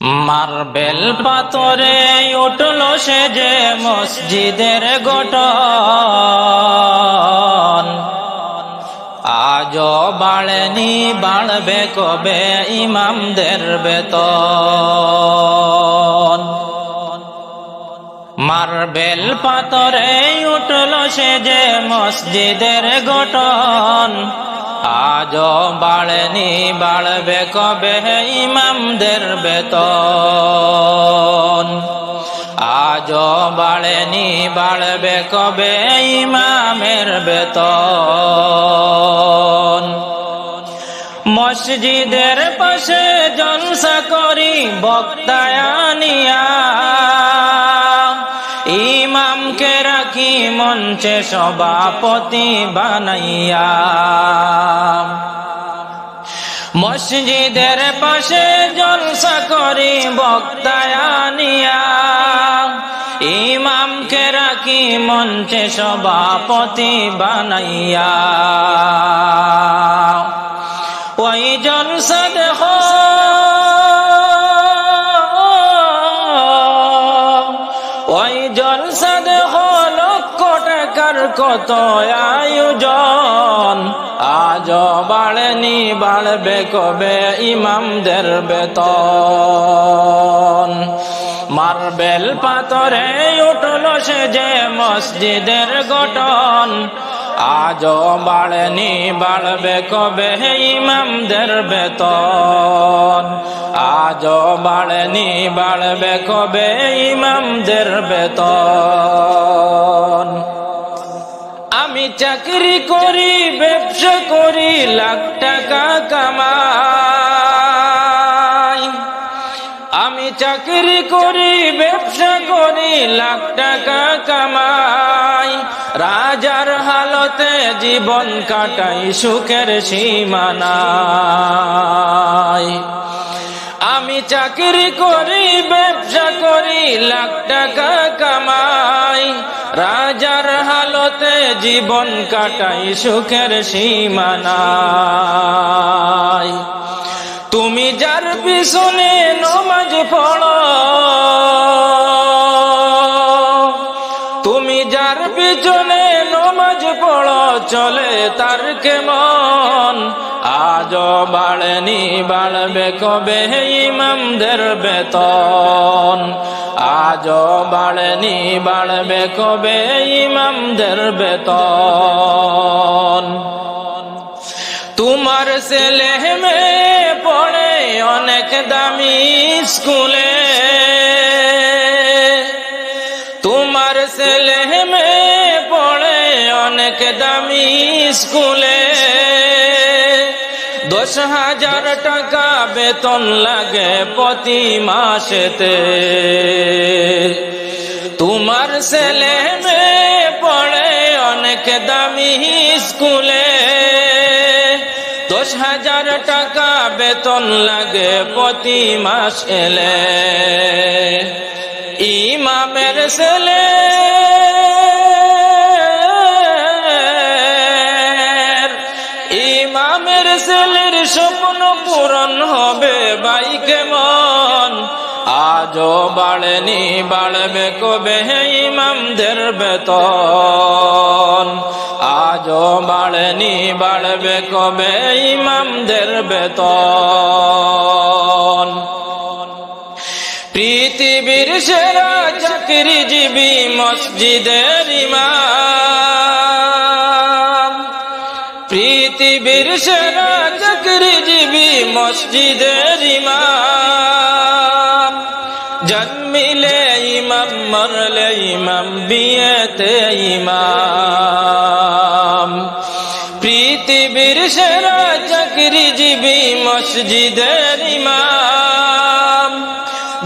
Marble পাথরে উঠল সে যে মসজিদের গঠন, আজও বাড়েনি বাড়বে কবে ইমামদের বেতন। মার্বেল পাথরে উঠল সে যে মসজিদের গঠন, আজও বাড়েনি বাড়বে কবে ইমামদের বেতন। আজও বাড়েনি বাড়বে কবে ইমামের বেতন। মসজিদের পাশে জলসা করি বক্তায়ানিয়া, ইমামকে রাখি মঞ্চে সভাপতি বানাইয়া। মসজিদের পাশে জলসা করি বক্তায়ানিয়া, ইমামকে রাখি মঞ্চে সভাপতি বানাইয়া। ওই জলসা দেখো, ওই জলসা দেখো লক্ষ টাকার কত আয়োজন, আজও বাড়েনি বাড়বে কবে ইমামদের বেতন। মার্বেল পাথরে উঠল সে যে মসজিদের গঠন, আজও বাড়েনি বাড়বে কবে ইমামদের বেতন। আজও বাড়েনি বাড়বে কবে ইমামদের বেতন। আমি চাকরি করি ব্যবসা করি লাখ টাকা কামাই, আমি চাকরি করি ব্যবসা করি লাখ টাকা কামাই। রাজার হালতে জীবন কাটাই সুখের সীমা নাই। আমি চাকরি করি ব্যবসা করি লাখ টাকা কামাই, রাজার হালতে জীবন কাটাই সুখের সীমা নাই। তুমি যার পিছনে নমাজ পড়ো, তুমি যার পিছনে নমাজ পড়ো চলে তার কেমন, আজও বাড়েনি বাড়বে কবে ইমামদের বেতন। আজও বাড়েনি বাড়বে কবে ইমামদের বেতন। তোমার ছেলে মেয়ে পড়ে অনেক দামি স্কুলে, তোমার ছেলে মেয়ে পড়ে অনেক দামি স্কুলে। 10,000 টাকা বেতন লাগে প্রতি মাসেতে। তোমার ছেলে মেয়ে পড়ে অনেক দামি স্কুলে, 10,000 টাকা বেতন লাগে প্রতি মাস এলে। ইমামের ছেলে ইমামের ছেলের স্বপ্ন পূরণ হবে ভাই কেমন, আজও বাড়েনি বাড়বে কবে ইমামদের বেতন। আজও বাড়েনি বাড়বে কবে ইমামদের বেতন। পৃথিবীর সেরা চাকরিজীবী মসজিদের ইমাম, পৃথিবীর সেরা চাকরিজীবী মসজিদের ইমাম। জন্মিলে ইমাম মরলে ইমাম বিয়েতে ইমাম। পৃথিবীর সেরা চাকরিজীবী মসজিদের ইমাম।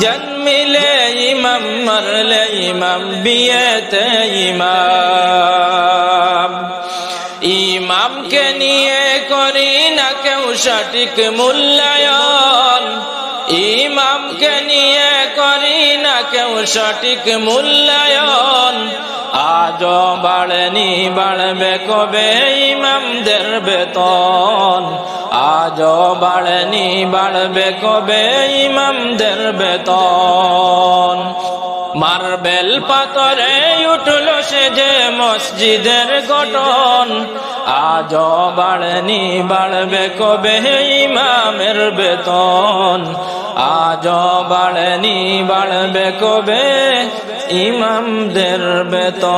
জন্মিলে ইমাম মরলে ইমাম বিয়েতে ইমাম। ইমামকে নিয়ে করি না কেউ সঠিক মূল্যায়ন, ইমামকে নিয়ে করি না কেউ সঠিক মূল্যায়ন। আজও বাড়েনি বাড়বে কবে ইমামদের বেতন। আজও বাড়েনি বাড়বে কবে ইমামদের বেতন। মার্বেল পাথরে উঠল সে যে মসজিদের গঠন, আজও বাড়েনি বাড়বে কবে ইমামের বেতন। আজও বাড়েনি বাড়বে কবে ইমামদের বেতন।